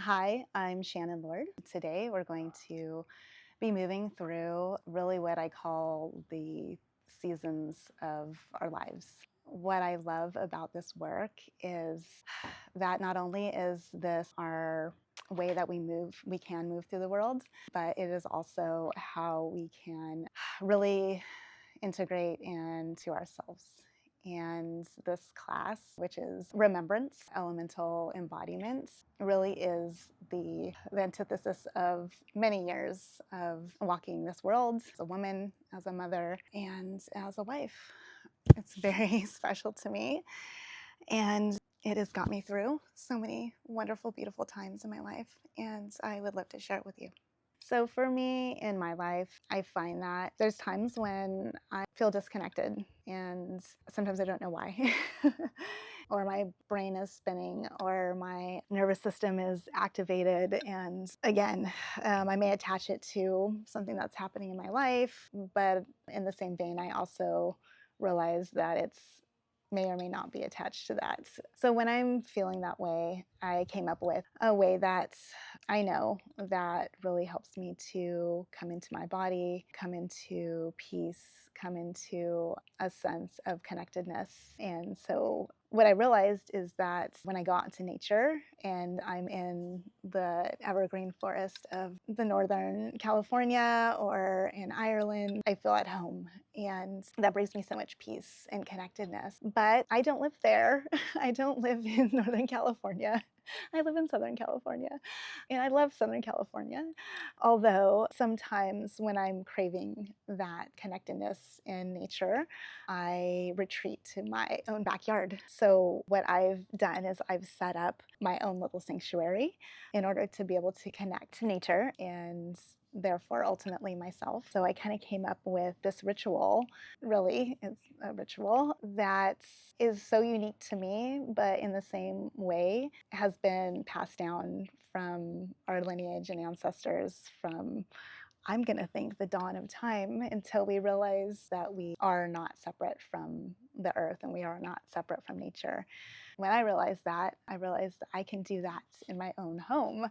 Hi, I'm Shannon Lord. Today we're going to be moving through really what I call the seasons of our lives. What I love about this work is that not only is this our way that we can move through the world, but it is also how we can really integrate into ourselves. And this class, which is Remembrance, Elemental Embodiment, really is the antithesis of many years of walking this world as a woman, as a mother, and as a wife. It's very special to me, and it has got me through so many wonderful, beautiful times in my life, and I would love to share it with you. So for me in my life, I find that there's times when I feel disconnected and sometimes I don't know why. Or my brain is spinning or my nervous system is activated. And again, I may attach it to something that's happening in my life, but in the same vein, I also realize that it's may or may not be attached to that. So when I'm feeling that way, I came up with a way that I know that really helps me to come into my body, come into peace, come into a sense of connectedness. And so what I realized is that when I go out into nature and I'm in the evergreen forest of the Northern California or in Ireland, I feel at home. And that brings me so much peace and connectedness. But I don't live there. I don't live in Northern California. I live in Southern California, and I love Southern California. Although sometimes when I'm craving that connectedness in nature, I retreat to my own backyard. So what I've done is I've set up my own little sanctuary in order to be able to connect to nature and therefore ultimately myself. So I kind of came up with this ritual. Really, it's a ritual that is so unique to me, but in the same way has been passed down from our lineage and ancestors from, I'm going to think, the dawn of time, until we realize that we are not separate from the earth and we are not separate from nature. When I realized that, I realized that I can do that in my own home.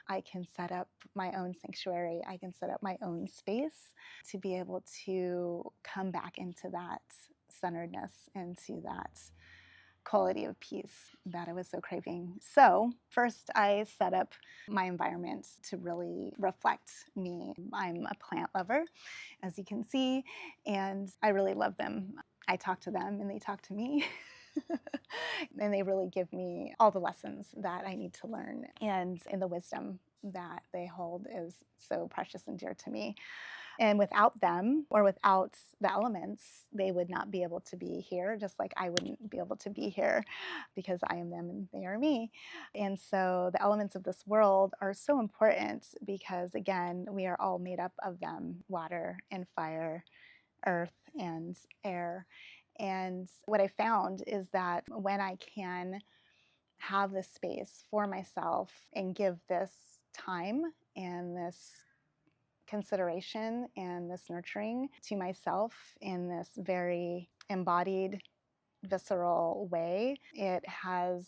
I can set up my own sanctuary. I can set up my own space to be able to come back into that centeredness, into that quality of peace that I was so craving. So first I set up my environment to really reflect me. I'm a plant lover, as you can see, and I really love them. I talk to them and they talk to me. And they really give me all the lessons that I need to learn, and the wisdom that they hold is so precious and dear to me. And without them or without the elements, they would not be able to be here, just like I wouldn't be able to be here because I am them and they are me. And so the elements of this world are so important because, again, we are all made up of them: water and fire, earth and air. And what I found is that when I can have this space for myself and give this time and this consideration and this nurturing to myself in this very embodied, visceral way, it has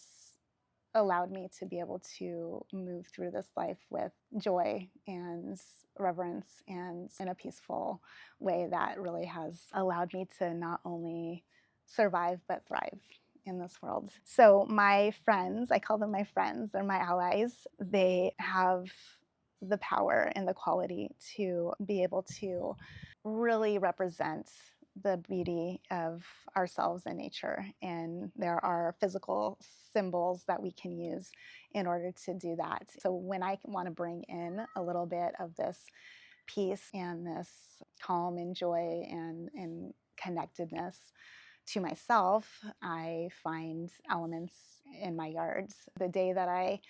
allowed me to be able to move through this life with joy and reverence and in a peaceful way that really has allowed me to not only survive but thrive in this world. So my friends, I call them my friends, they're my allies. They have the power and the quality to be able to really represent the beauty of ourselves and nature. And there are physical symbols that we can use in order to do that. So when I want to bring in a little bit of this peace and this calm and joy and connectedness to myself, I find elements in my yards. The day that I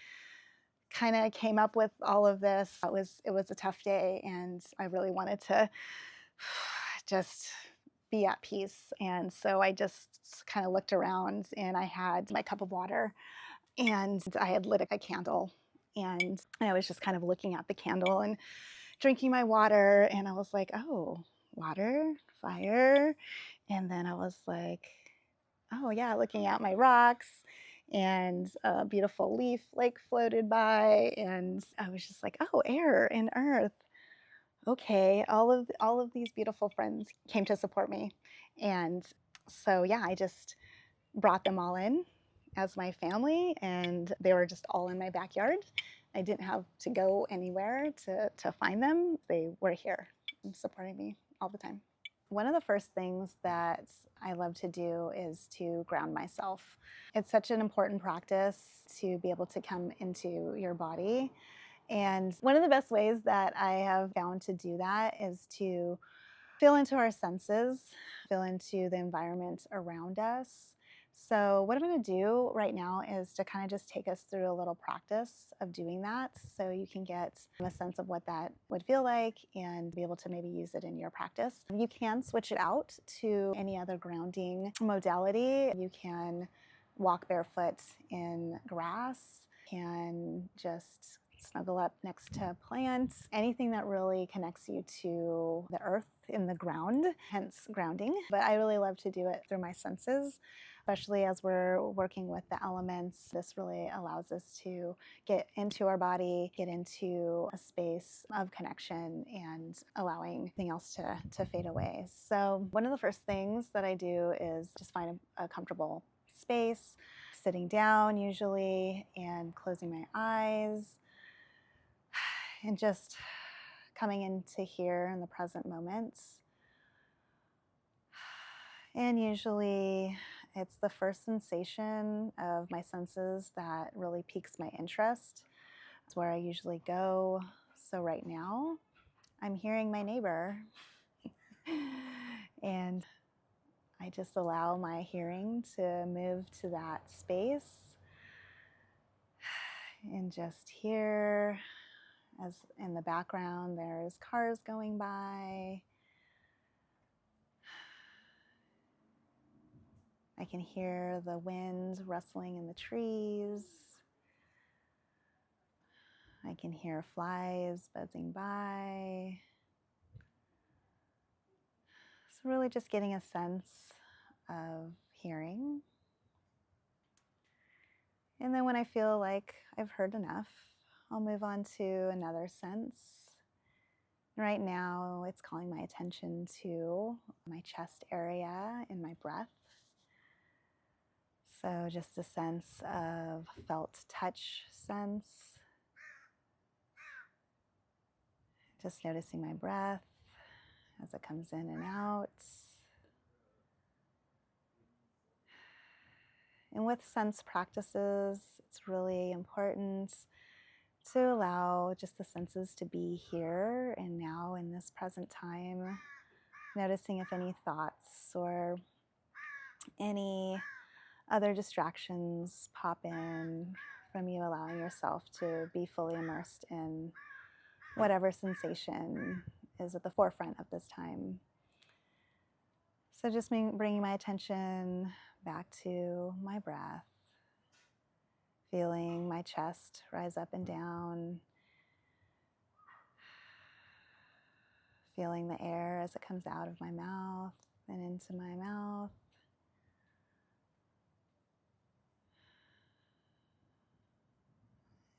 kind of came up with all of this, it was a tough day, and I really wanted to just be at peace. And so I just kind of looked around and I had my cup of water and I had lit a candle, and I was just kind of looking at the candle and drinking my water, and I was like, oh, water, fire. And then I was like, oh yeah, looking at my rocks and a beautiful leaf like floated by, and I was just like, oh, air and earth. Okay, all of these beautiful friends came to support me. And so yeah, I just brought them all in as my family, and they were just all in my backyard. I didn't have to go anywhere to find them. They were here and supporting me all the time. One of the first things that I love to do is to ground myself. It's such an important practice to be able to come into your body. And one of the best ways that I have found to do that is to feel into our senses, feel into the environment around us. So, what I'm going to do right now is to kind of just take us through a little practice of doing that so you can get a sense of what that would feel like and be able to maybe use it in your practice. You can switch it out to any other grounding modality. You can walk barefoot in grass, can just snuggle up next to plants, anything that really connects you to the earth in the ground, hence grounding. But I really love to do it through my senses, especially as we're working with the elements. This really allows us to get into our body, get into a space of connection and allowing anything else to fade away. So one of the first things that I do is just find a comfortable space, sitting down usually and closing my eyes and just coming into here in the present moment. And usually it's the first sensation of my senses that really piques my interest. It's where I usually go. So right now I'm hearing my neighbor and I just allow my hearing to move to that space and just hear as in the background there's cars going by. I can hear the wind rustling in the trees. I can hear flies buzzing by. So really just getting a sense of hearing. And then when I feel like I've heard enough, I'll move on to another sense. Right now, it's calling my attention to my chest area and my breath. So just a sense of felt touch sense. Just noticing my breath as it comes in and out. And with sense practices, it's really important to allow just the senses to be here and now in this present time, noticing if any thoughts or any other distractions pop in from you, allowing yourself to be fully immersed in whatever sensation is at the forefront of this time. So just bringing my attention back to my breath, feeling my chest rise up and down, feeling the air as it comes out of my mouth and into my mouth.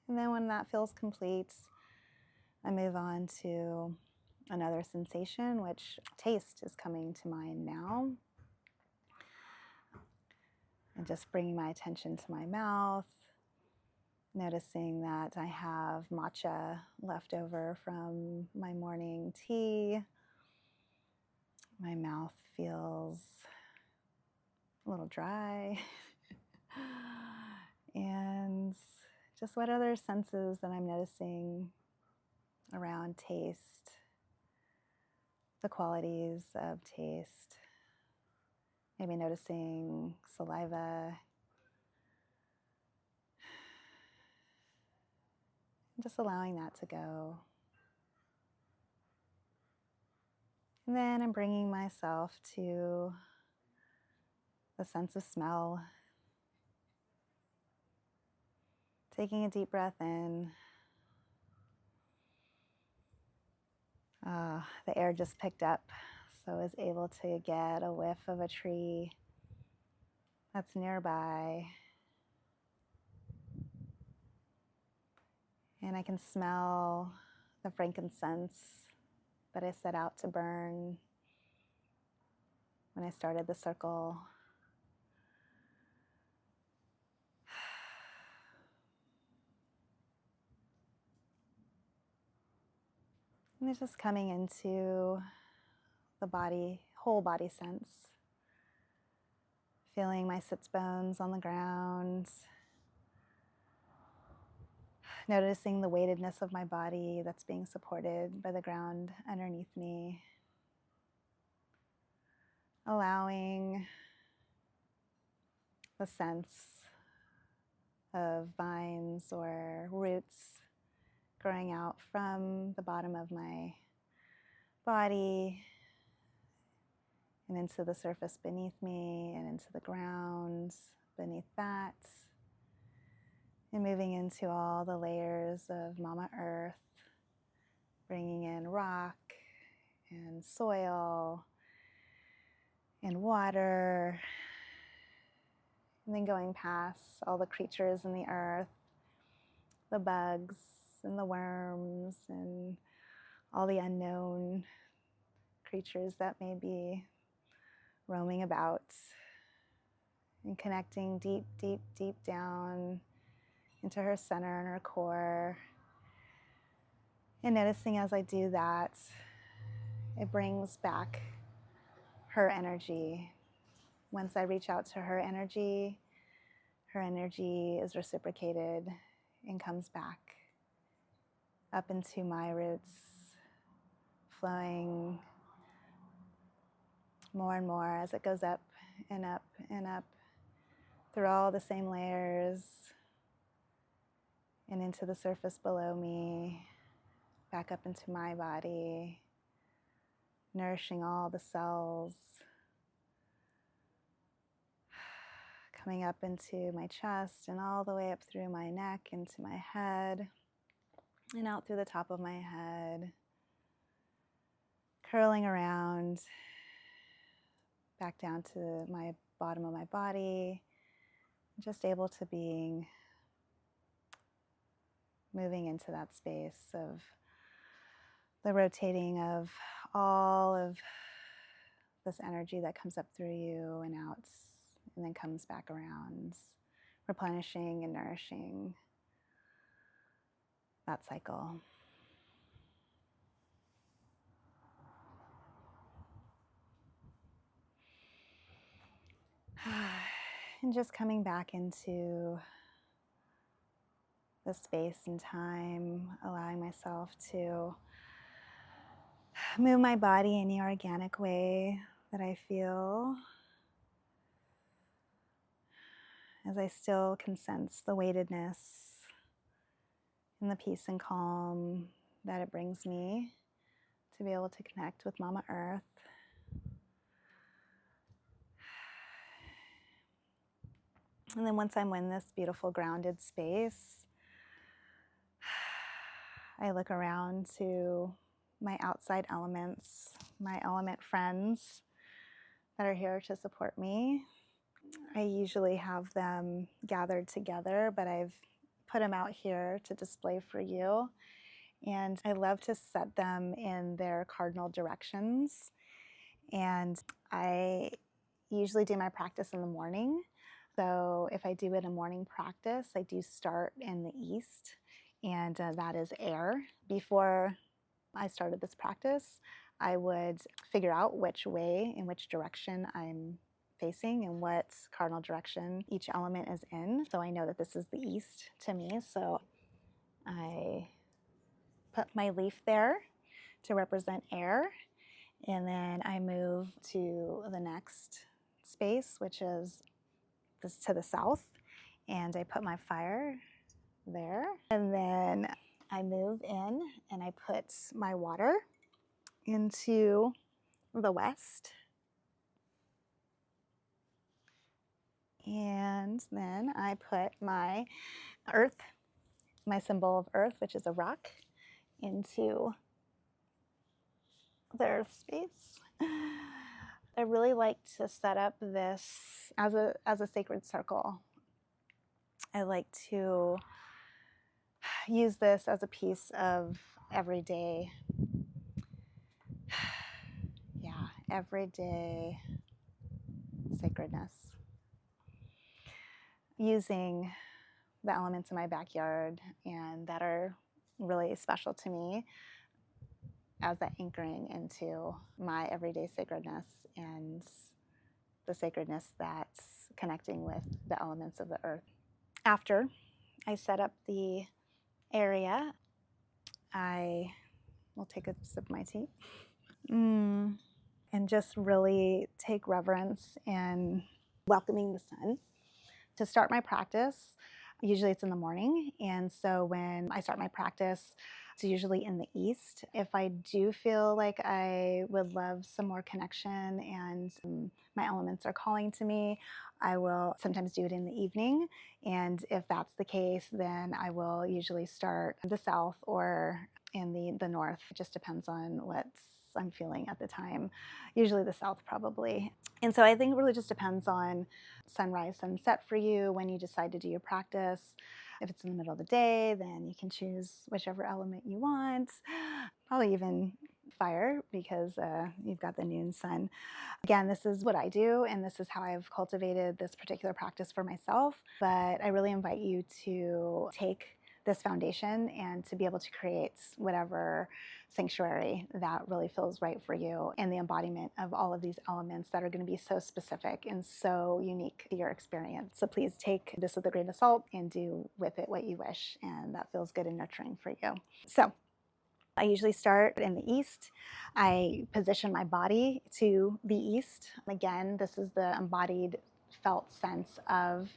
And then when that feels complete, I move on to another sensation, which taste is coming to mind now. And just bringing my attention to my mouth, noticing that I have matcha left over from my morning tea. My mouth feels a little dry. And just what other senses that I'm noticing around taste, the qualities of taste. Maybe noticing saliva. Just allowing that to go. And then I'm bringing myself to the sense of smell. Taking a deep breath in. The air just picked up, so I was able to get a whiff of a tree that's nearby. And I can smell the frankincense that I set out to burn when I started the circle. And it's just coming into the body, whole body sense. Feeling my sits bones on the ground. Noticing the weightedness of my body that's being supported by the ground underneath me. Allowing the sense of vines or roots growing out from the bottom of my body and into the surface beneath me and into the ground beneath that. And moving into all the layers of Mama Earth, bringing in rock and soil and water, and then going past all the creatures in the earth, the bugs and the worms and all the unknown creatures that may be roaming about, and connecting deep, deep, deep down into her center and her core. And noticing as I do that, it brings back her energy. Once I reach out to her energy is reciprocated and comes back up into my roots, flowing more and more as it goes up and up and up through all the same layers and into the surface below me, back up into my body, nourishing all the cells, coming up into my chest and all the way up through my neck, into my head, and out through the top of my head, curling around, back down to my bottom of my body, just able to be moving into that space of the rotating of all of this energy that comes up through you and out, and then comes back around, replenishing and nourishing that cycle. And just coming back into the space and time, allowing myself to move my body in the organic way that I feel, as I still can sense the weightedness and the peace and calm that it brings me to be able to connect with Mama Earth. And then once I'm in this beautiful grounded space, I look around to my outside elements, my element friends that are here to support me. I usually have them gathered together, but I've put them out here to display for you. And I love to set them in their cardinal directions. And I usually do my practice in the morning. So if I do it a morning practice, I do start in the east, and that is air. Before I started this practice, I would figure out which way, in which direction I'm facing and what cardinal direction each element is in. So I know that this is the east to me. So I put my leaf there to represent air. And then I move to the next space, which is this to the south. And I put my fire there. And then I move in and I put my water into the west. And then I put my earth, my symbol of earth, which is a rock, into the earth space. I really like to set up this as a sacred circle. I like to use this as a piece of everyday, yeah, everyday sacredness. Using the elements in my backyard and that are really special to me as that anchoring into my everyday sacredness and the sacredness that's connecting with the elements of the earth. After I set up the area, I will take a sip of my tea and just really take reverence and welcoming the sun. To start my practice, usually it's in the morning, and so when I start my practice, it's usually in the east. If I do feel like I would love some more connection and my elements are calling to me, I will sometimes do it in the evening. And if that's the case, then I will usually start in the south or in the north. It just depends on what I'm feeling at the time. Usually the south, probably. And so I think it really just depends on sunrise, sunset for you when you decide to do your practice. If it's in the middle of the day, then you can choose whichever element you want. Probably even fire because you've got the noon sun. Again, this is what I do, and this is how I've cultivated this particular practice for myself. But I really invite you to take this foundation and to be able to create whatever sanctuary that really feels right for you and the embodiment of all of these elements that are going to be so specific and so unique to your experience. So please take this with a grain of salt and do with it what you wish, and that feels good and nurturing for you. So I usually start in the east. I position my body to the east. Again, this is the embodied felt sense of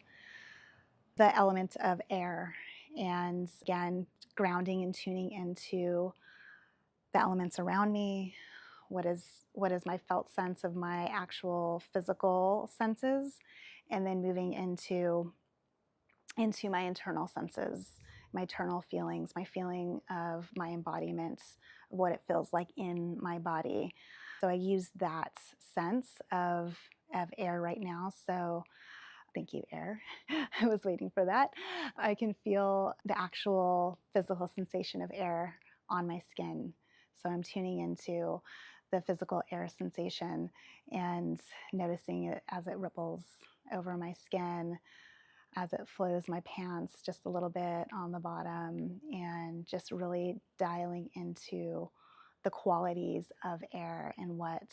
the element of air. And again, grounding and tuning into the elements around me. What is my felt sense of my actual physical senses? And then moving into my internal senses, my internal feelings, my feeling of my embodiment, what it feels like in my body. So I use that sense of air right now. So thank you, air. I was waiting for that. I can feel the actual physical sensation of air on my skin. So I'm tuning into the physical air sensation and noticing it as it ripples over my skin, as it flows my pants just a little bit on the bottom, and just really dialing into the qualities of air and what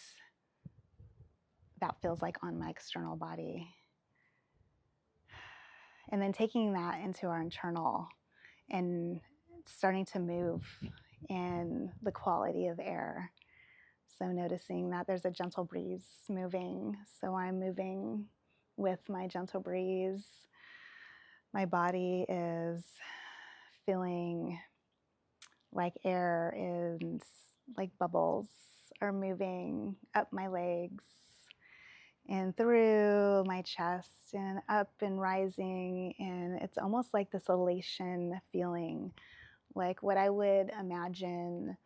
that feels like on my external body. And then taking that into our internal and starting to move in the quality of air. So noticing that there's a gentle breeze moving. So I'm moving with my gentle breeze. My body is feeling like air and like bubbles are moving up my legs and through my chest and up and rising, and it's almost like this elation feeling, like what I would imagine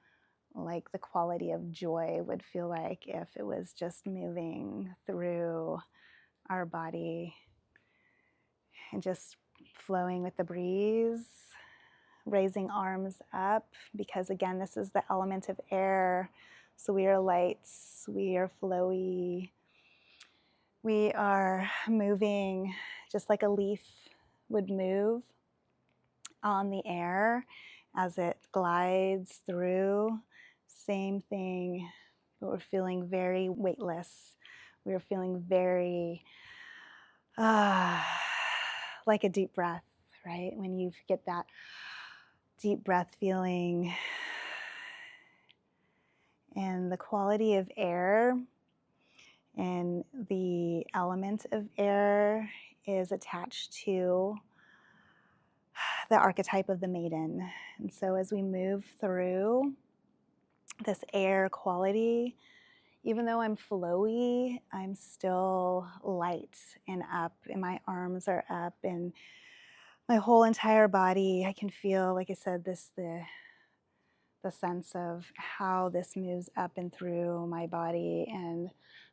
like the quality of joy would feel like if it was just moving through our body and just flowing with the breeze, raising arms up, because again, this is the element of air. So we are light, we are flowy, we are moving just like a leaf would move on the air as it glides through. Same thing, but we're feeling very weightless. We're feeling very like a deep breath, right? When you get that deep breath feeling, and the quality of air and the element of air is attached to the archetype of the maiden. And so as we move through this air quality, even though I'm flowy, I'm still light and up, and my arms are up, and my whole entire body, I can feel, like I said, the sense of how this moves up and through my body. And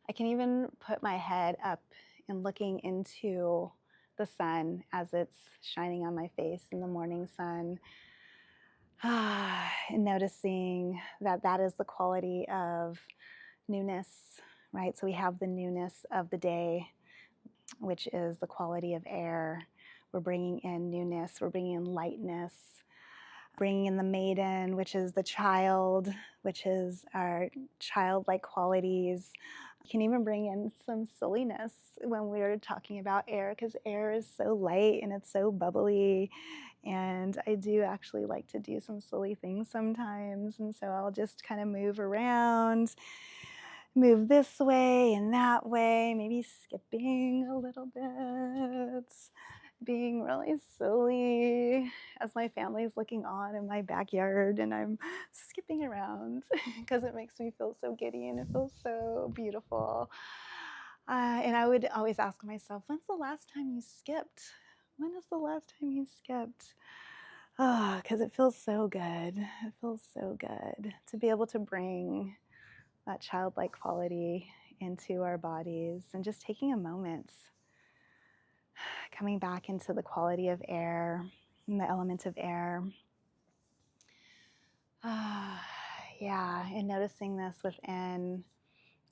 I can even put my head up and looking into the sun as it's shining on my face in the morning sun. And noticing that that is the quality of newness, right? So we have the newness of the day, which is the quality of air. We're bringing in newness, we're bringing in lightness, bringing in the maiden, which is the child, which is our childlike qualities. You can even bring in some silliness when we're talking about air, because air is so light and it's so bubbly. And I do actually like to do some silly things sometimes. And so I'll just kind of move around, move this way and that way, maybe skipping a little bit, being really silly as my family's looking on in my backyard and I'm skipping around because it makes me feel so giddy and it feels so beautiful. And I would always ask myself, when's the last time you skipped? When is the last time you skipped? Oh, because it feels so good. It feels so good to be able to bring that childlike quality into our bodies and just taking a moment, coming back into the quality of air and the element of air. Yeah, and noticing this within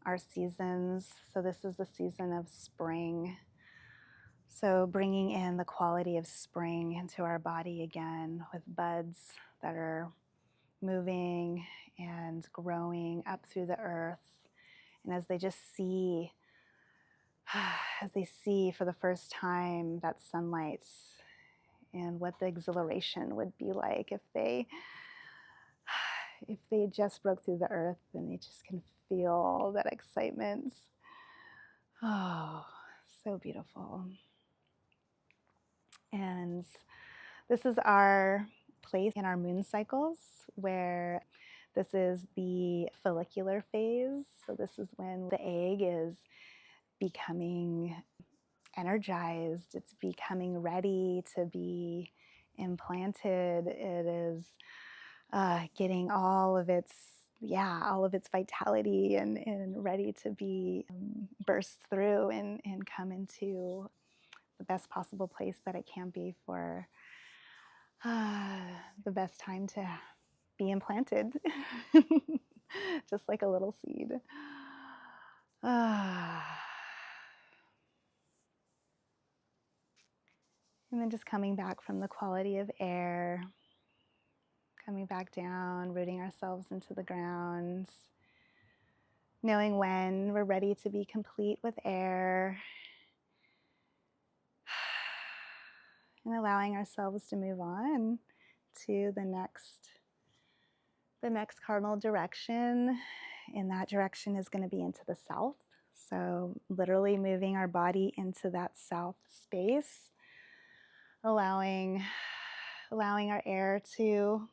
our seasons. So this is the season of spring. So bringing in the quality of spring into our body again with buds that are moving and growing up through the earth. And as they just see, as they see for the first time that sunlight and what the exhilaration would be like if they just broke through the earth and they just can feel that excitement. Oh, so beautiful. And this is our place in our moon cycles where this is the follicular phase. So this is when the egg is becoming energized, it's becoming ready to be implanted. It is getting all of its vitality and ready to be burst through and come into the best possible place that it can be for the best time to be implanted, just like a little seed. And then just coming back from the quality of air, coming back down, rooting ourselves into the ground, knowing when we're ready to be complete with air, and allowing ourselves to move on to the next cardinal direction. And that direction is going to be into the south. So literally moving our body into that south space, allowing our air to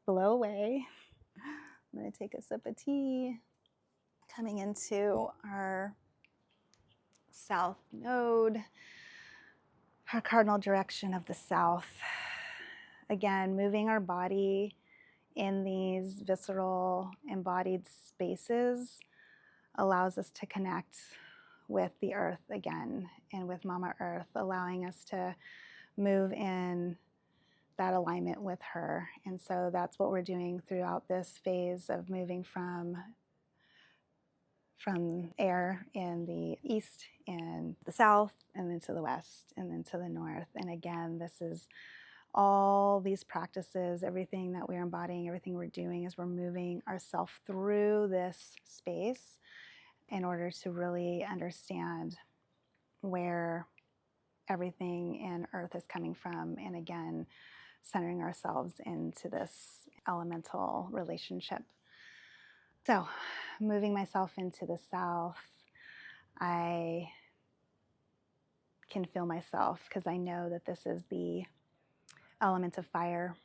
blow away. I'm going to take a sip of tea, coming into our south node, our cardinal direction of the south. Again, moving our body in these visceral embodied spaces allows us to connect with the earth again and with Mama Earth, allowing us to move in that alignment with her. And so that's what we're doing throughout this phase of moving from air in the east and the south, and then to the west, and then to the north. And again, this is all these practices, everything that we're embodying, everything we're doing is we're moving ourselves through this space in order to really understand where everything in earth is coming from. And again, centering ourselves into this elemental relationship. So, moving myself into the south, I can feel myself because I know that this is the element of fire.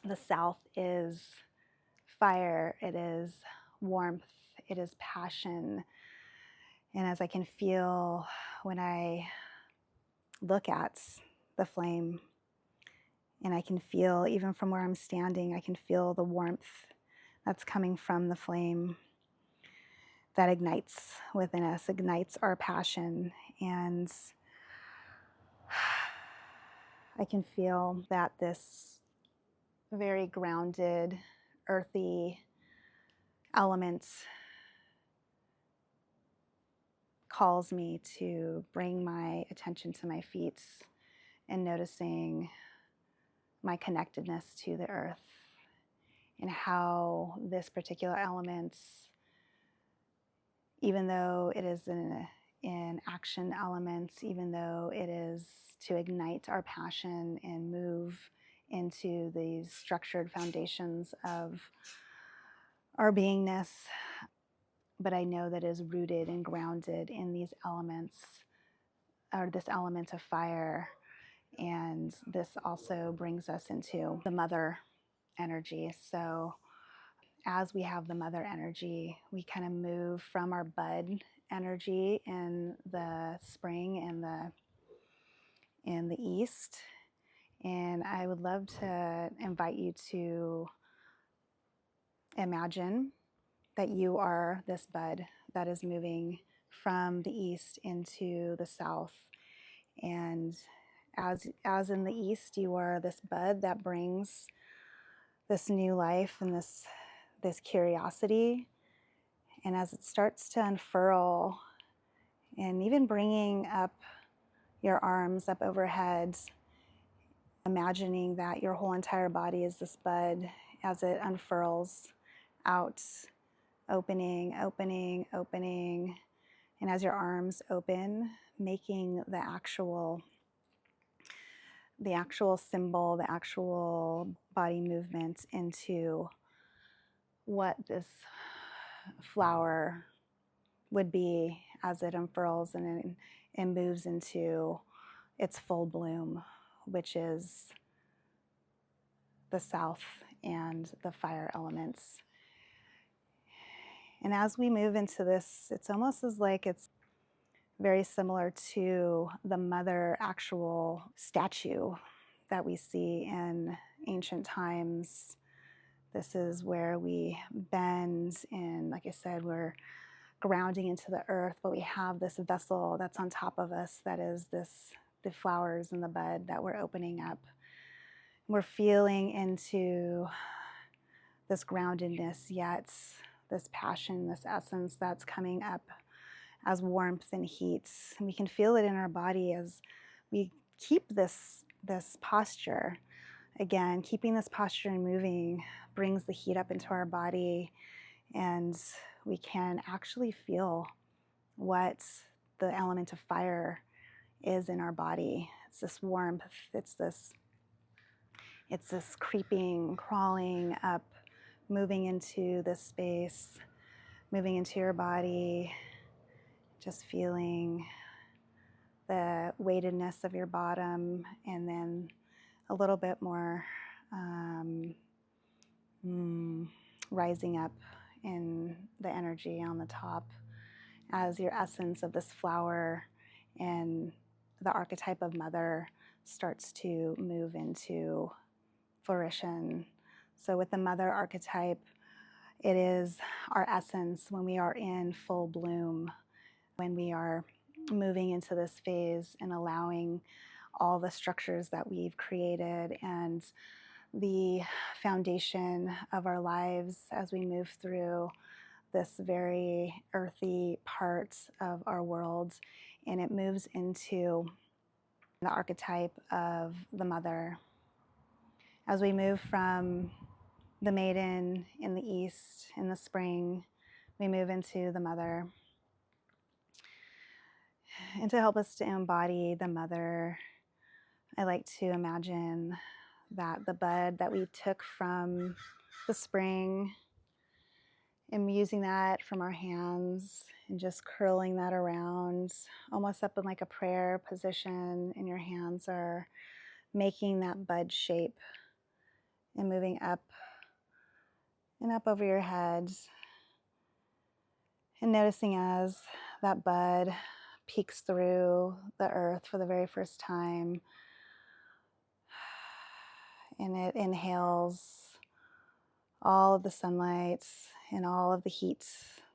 The south is fire, it is warmth, it is passion. And as I can feel when I look at the flame, and I can feel, even from where I'm standing, I can feel the warmth that's coming from the flame that ignites within us, ignites our passion. And I can feel that this very grounded, earthy element calls me to bring my attention to my feet and noticing my connectedness to the earth and how this particular element, even though it is an action element, even though it is to ignite our passion and move into these structured foundations of our beingness, but I know that it is rooted and grounded in these elements, or this element of fire. And this also brings us into the mother energy. So as we have the mother energy, we kind of move from our bud energy in the spring and in the east. And I would love to invite you to imagine that you are this bud that is moving from the east into the south. And as in the east, you are this bud that brings this new life and this curiosity. And as it starts to unfurl, and even bringing up your arms up overhead, imagining that your whole entire body is this bud as it unfurls out, opening, opening, opening. And as your arms open, making the actual symbol, the actual body movement into what this flower would be as it unfurls and moves into its full bloom, which is the south and the fire elements. And as we move into this, it's almost as like it's very similar to the mother actual statue that we see in ancient times. This is where we bend, and like I said, we're grounding into the earth, but we have this vessel that's on top of us that is the flowers in the bud that we're opening up. We're feeling into this groundedness, yet this passion, this essence that's coming up as warmth and heat. And we can feel it in our body as we keep this posture. Again, keeping this posture and moving brings the heat up into our body, and we can actually feel what the element of fire is in our body. It's this warmth, it's this creeping, crawling up, moving into this space, moving into your body, just feeling the weightedness of your bottom, and then a little bit more rising up in the energy on the top as your essence of this flower and the archetype of mother starts to move into fruition. So with the mother archetype, it is our essence when we are in full bloom, when we are moving into this phase and allowing all the structures that we've created and the foundation of our lives as we move through this very earthy part of our world, and it moves into the archetype of the mother. As we move from the maiden in the east in the spring, we move into the mother. And to help us to embody the mother, I like to imagine that the bud that we took from the spring, and using that from our hands and just curling that around, almost up in like a prayer position, and your hands are making that bud shape and moving up and up over your head, and noticing as that bud peeks through the earth for the very first time, and it inhales all of the sunlight and all of the heat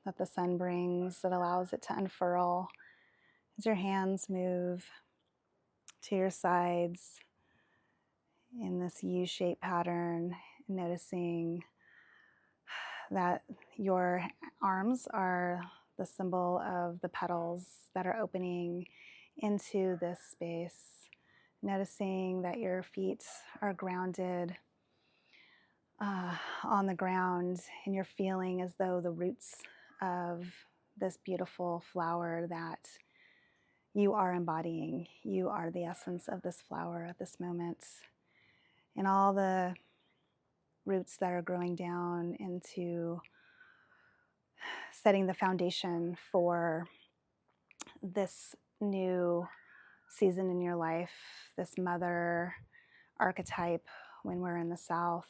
that the sun brings that allows it to unfurl as your hands move to your sides, in this U-shaped pattern, noticing that your arms are the symbol of the petals that are opening into this space. Noticing that your feet are grounded on the ground, and you're feeling as though the roots of this beautiful flower that you are embodying. You are the essence of this flower at this moment. And all the roots that are growing down into setting the foundation for this new season in your life, this mother archetype when we're in the South,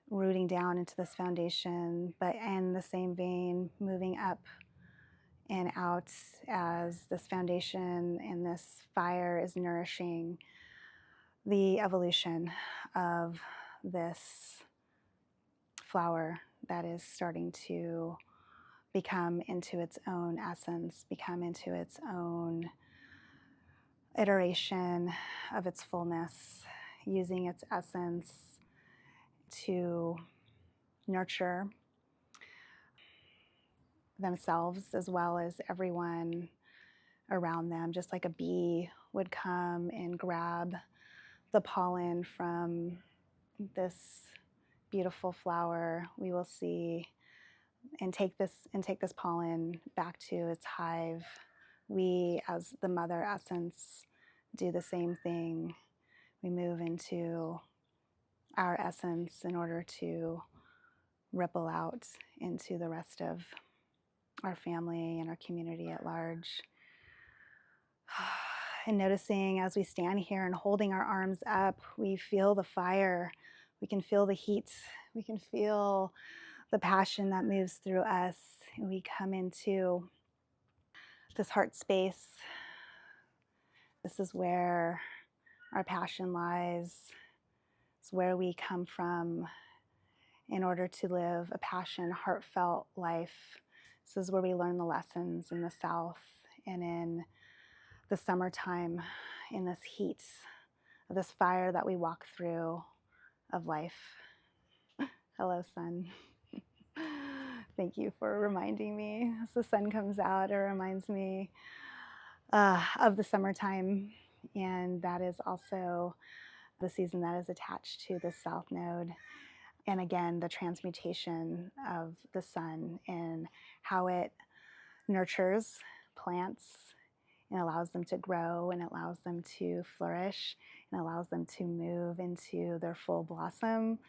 rooting down into this foundation, but in the same vein, moving up and out as this foundation and this fire is nourishing the evolution of this flower that is starting to become into its own essence, become into its own iteration of its fullness, using its essence to nurture themselves as well as everyone around them, just like a bee would come and grab the pollen from this beautiful flower. We will see and take this pollen back to its hive. We, as the mother essence, do the same thing. We move into our essence in order to ripple out into the rest of our family and our community at large. And noticing as we stand here and holding our arms up, we feel the fire, we can feel the heat, we can feel the passion that moves through us. And we come into this heart space. This is where our passion lies. It's where we come from in order to live a passion, heartfelt life. This is where we learn the lessons in the South and in the summertime, in this heat, of this fire that we walk through of life. Hello, sun. Thank you for reminding me. As the sun comes out, it reminds me of the summertime, and that is also the season that is attached to the South Node. And again, the transmutation of the sun and how it nurtures plants and allows them to grow and allows them to flourish and allows them to move into their full blossom.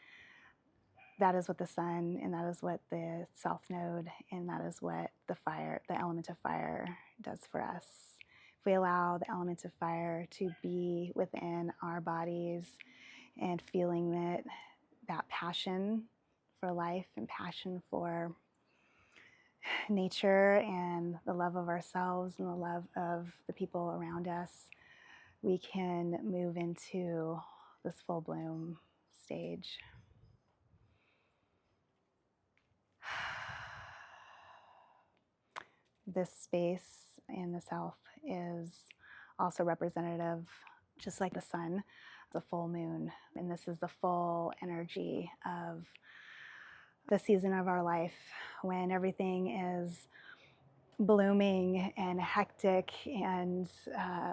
That is what the sun, and that is what the South Node, and that is what the fire, the element of fire, does for us. If we allow the element of fire to be within our bodies and feeling that passion for life and passion for nature and the love of ourselves and the love of the people around us, we can move into this full bloom stage. This space in the South is also representative, just like the sun, the full moon. And this is the full energy of the season of our life when everything is blooming and hectic and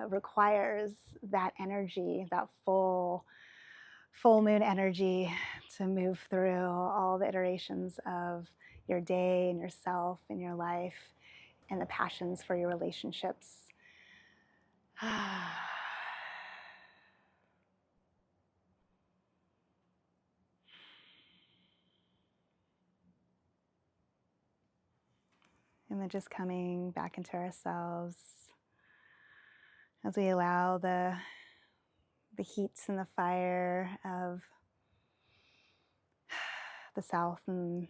requires that energy, that full moon energy to move through all the iterations of your day and yourself and your life and the passions for your relationships. And then just coming back into ourselves as we allow the heat and the fire of the South and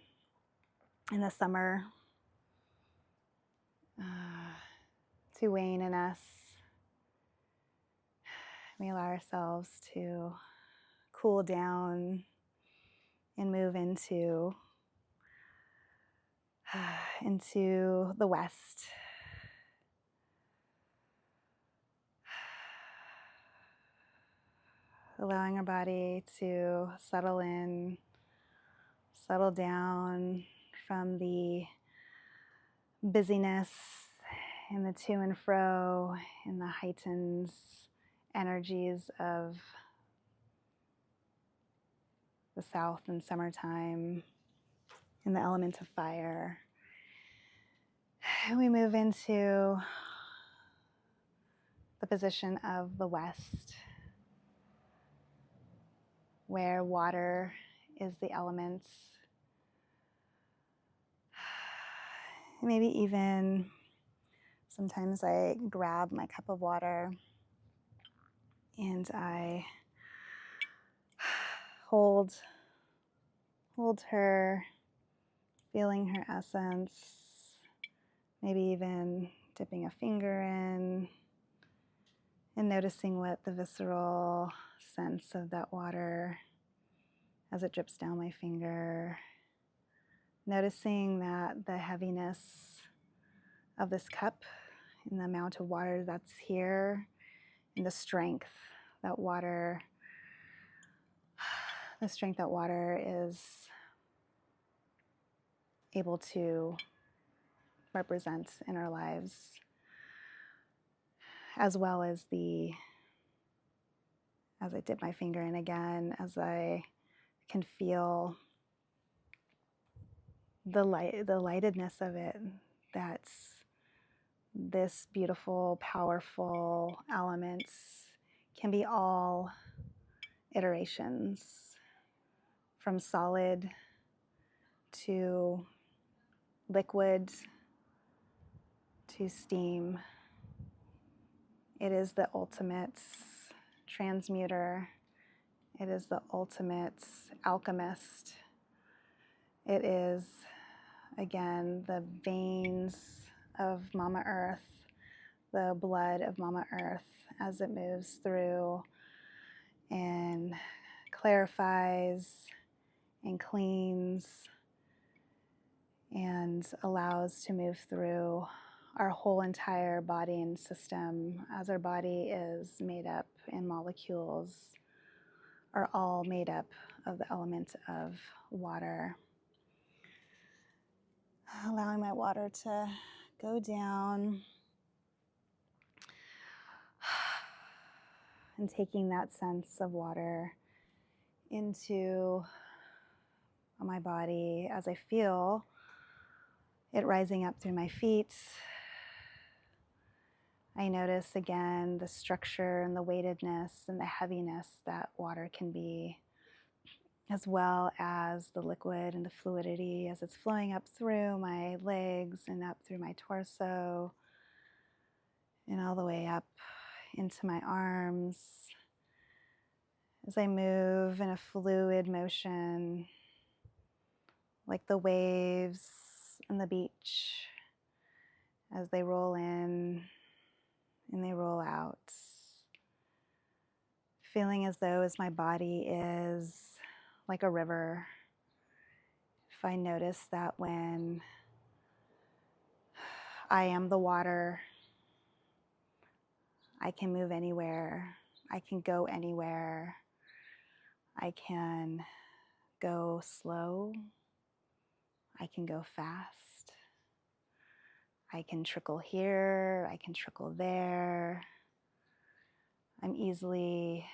in the summer to wane in us. We allow ourselves to cool down and move into the West. allowing our body to settle in, settle down from the busyness and the to and fro and the heightened energies of the south and summertime and the element of fire. And we move into the position of the west, where water is the element. Maybe even sometimes I grab my cup of water and I hold her, feeling her essence, maybe even dipping a finger in and noticing what the visceral sense of that water as it drips down my finger. Noticing that the heaviness of this cup and the amount of water that's here and the strength that water is able to represent in our lives, as well as as I dip my finger in again, as I can feel the lightedness of it, that's this beautiful, powerful elements can be all iterations, from solid to liquid to steam. It is the ultimate transmuter. It is the ultimate alchemist. It is, again, the veins of Mama Earth, the blood of Mama Earth as it moves through and clarifies and cleans and allows to move through our whole entire body and system, as our body is made up and molecules are all made up of the element of water. Allowing my water to go down and taking that sense of water into my body as I feel it rising up through my feet. I notice again the structure and the weightedness and the heaviness that water can be, as well as the liquid and the fluidity as it's flowing up through my legs and up through my torso and all the way up into my arms as I move in a fluid motion like the waves on the beach as they roll in and they roll out, feeling as though as my body is like a river. If I notice that when I am the water, I can move anywhere, I can go anywhere, I can go slow, I can go fast, I can trickle here, I can trickle there. I'm easily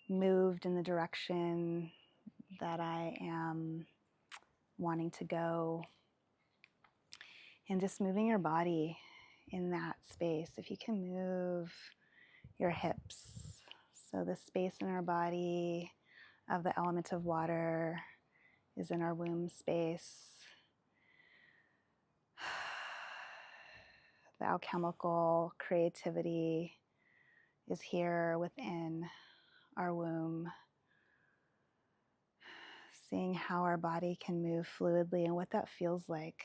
moved in the direction that I am wanting to go. And just moving your body in that space. If you can move your hips. So the space in our body of the element of water is in our womb space. The alchemical creativity is here within our womb. Seeing how our body can move fluidly and what that feels like.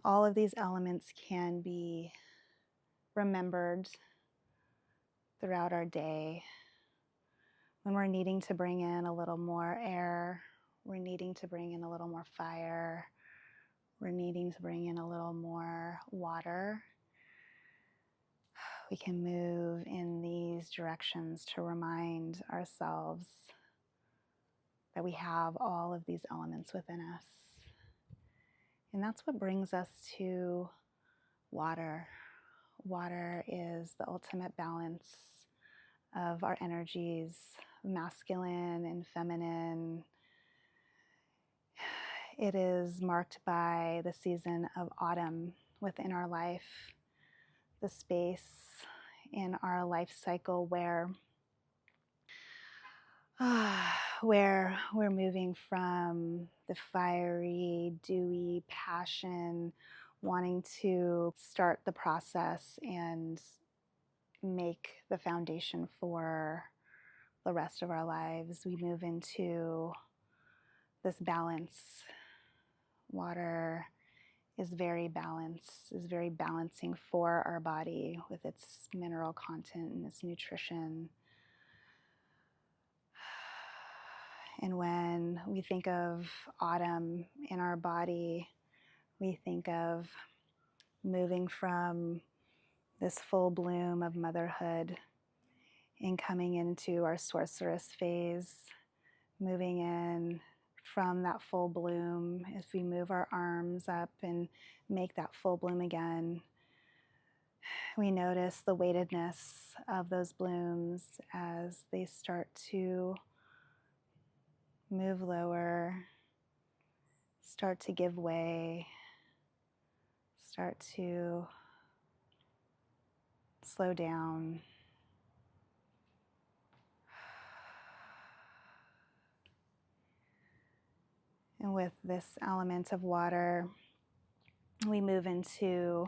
All of these elements can be remembered throughout our day. When we're needing to bring in a little more air, we're needing to bring in a little more fire, we're needing to bring in a little more water, we can move in these directions to remind ourselves that we have all of these elements within us. And that's what brings us to water. Water is the ultimate balance of our energies, masculine and feminine. It is marked by the season of autumn within our life, the space in our life cycle where we're moving from the fiery, dewy passion, wanting to start the process and make the foundation for the rest of our lives. We move into this balance. Water is very balanced, is very balancing for our body with its mineral content and its nutrition. And when we think of autumn in our body, we think of moving from this full bloom of motherhood and coming into our sorceress phase, moving in from that full bloom. If we move our arms up and make that full bloom again, we notice the weightedness of those blooms as they start to move lower, start to give way, start to slow down. And with this element of water, we move into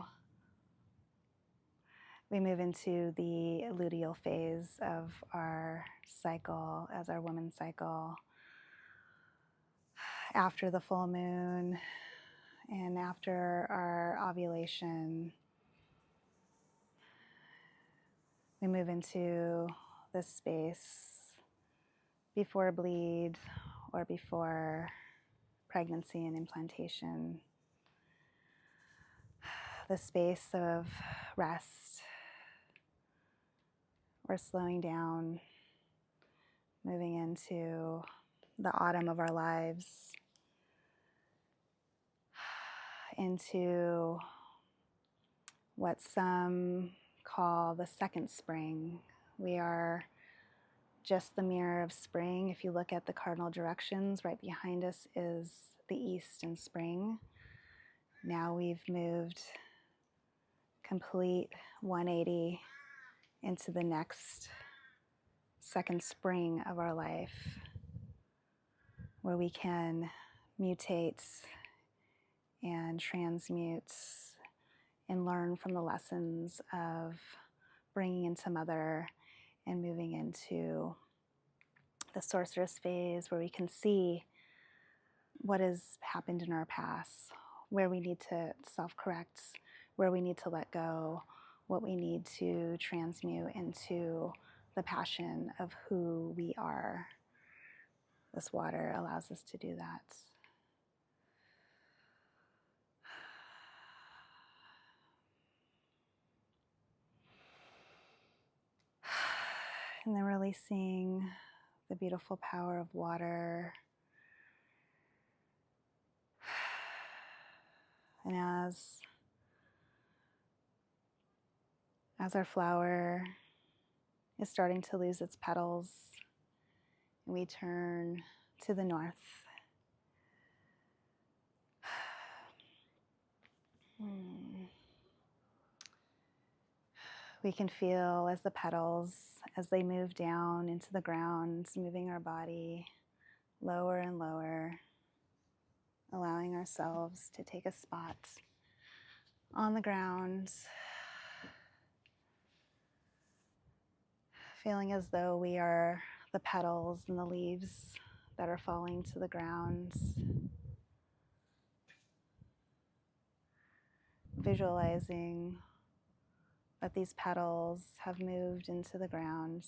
the luteal phase of our cycle, as our woman's cycle. After the full moon and after our ovulation, we move into this space before bleed or before pregnancy and implantation. The space of rest or slowing down, moving into the autumn of our lives, into what some call the second spring. We are just the mirror of spring. If you look at the cardinal directions, right behind us is the east and spring. Now we've moved complete 180 into the next second spring of our life, where we can mutate and transmute and learn from the lessons of bringing into mother and moving into the sorceress phase, where we can see what has happened in our past, where we need to self-correct, where we need to let go, what we need to transmute into the passion of who we are. This water allows us to do that. And then releasing the beautiful power of water. And as our flower is starting to lose its petals, we turn to the north. We can feel as the petals, as they move down into the ground, moving our body lower and lower, allowing ourselves to take a spot on the ground, feeling as though we are the petals and the leaves that are falling to the ground. Visualizing that these petals have moved into the ground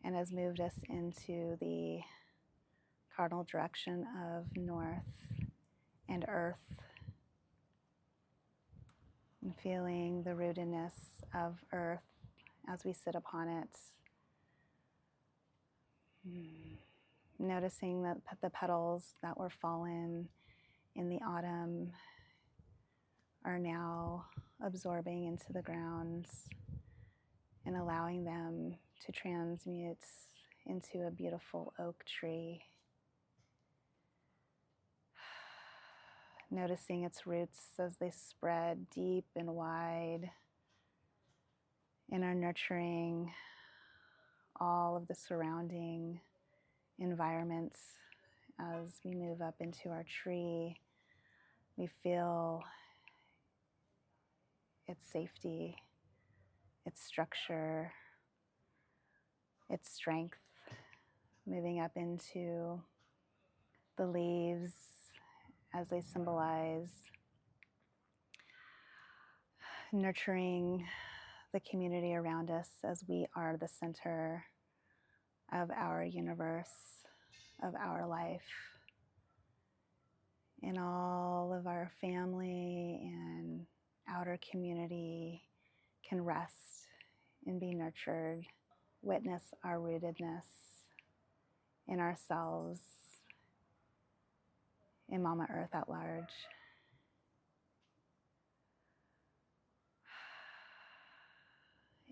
and has moved us into the cardinal direction of north and earth. and feeling the rootedness of earth as we sit upon it. Noticing that the petals that were fallen in the autumn are now absorbing into the ground and allowing them to transmute into a beautiful oak tree. Noticing its roots as they spread deep and wide and are nurturing all of the surrounding environments. As we move up into our tree, we feel its safety, its structure, its strength, moving up into the leaves as they symbolize nurturing the community around us as we are the center of our universe, of our life. And all of our family and outer community can rest and be nurtured, witness our rootedness in ourselves, in Mama Earth at large.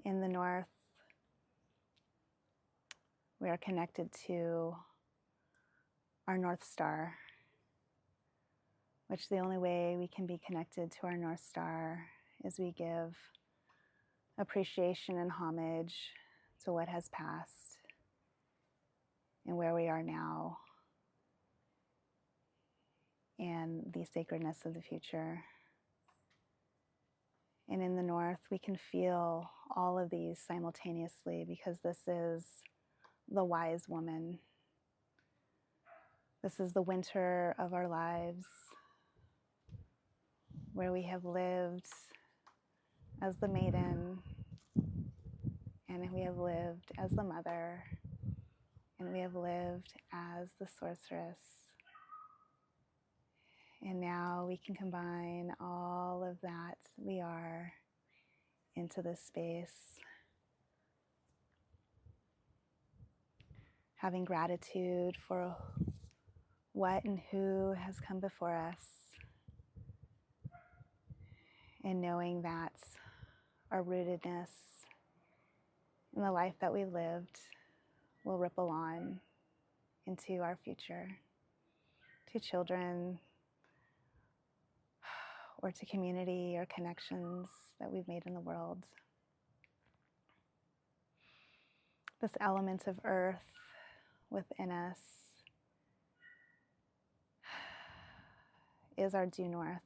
In the north, we are connected to our North Star, which the only way we can be connected to our North Star is we give appreciation and homage to what has passed and where we are now and the sacredness of the future. And in the north, we can feel all of these simultaneously because this is the wise woman. This is the winter of our lives where we have lived as the maiden, and we have lived as the mother, and we have lived as the sorceress. And now we can combine all of that we are into this space, having gratitude for what and who has come before us, and knowing that our rootedness in the life that we've lived will ripple on into our future, to children, or to community or connections that we've made in the world. This element of earth within us is our due north.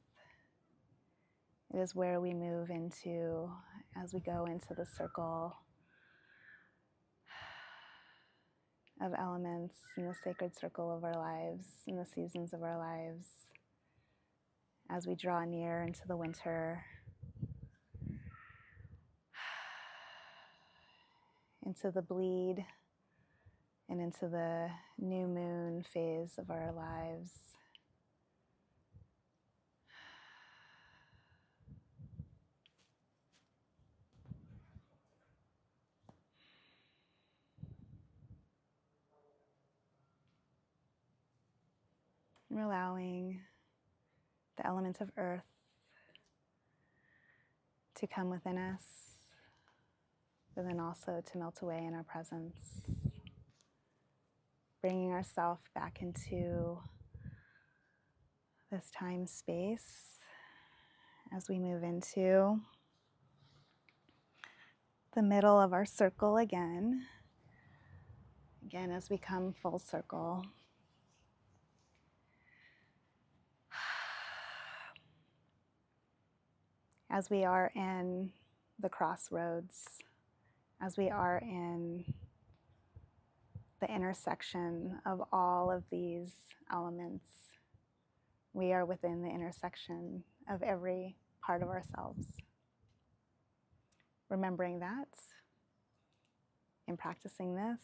It is where we move into as we go into the circle of elements in the sacred circle of our lives, in the seasons of our lives, as we draw near into the winter, into the bleed, and into the new moon phase of our lives. And we're allowing the element of earth to come within us, but then also to melt away in our presence, bringing ourselves back into this time space as we move into the middle of our circle again as we come full circle. As we are in the crossroads, as we are in the intersection of all of these elements, we are within the intersection of every part of ourselves. Remembering that and practicing this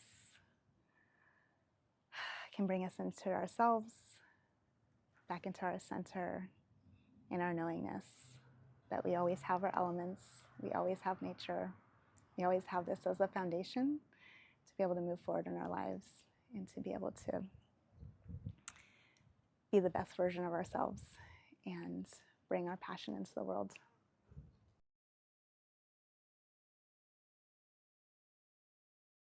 can bring us into ourselves, back into our center, in our knowingness. that we always have our elements, we always have nature, we always have this as a foundation to be able to move forward in our lives and to be able to be the best version of ourselves and bring our passion into the world.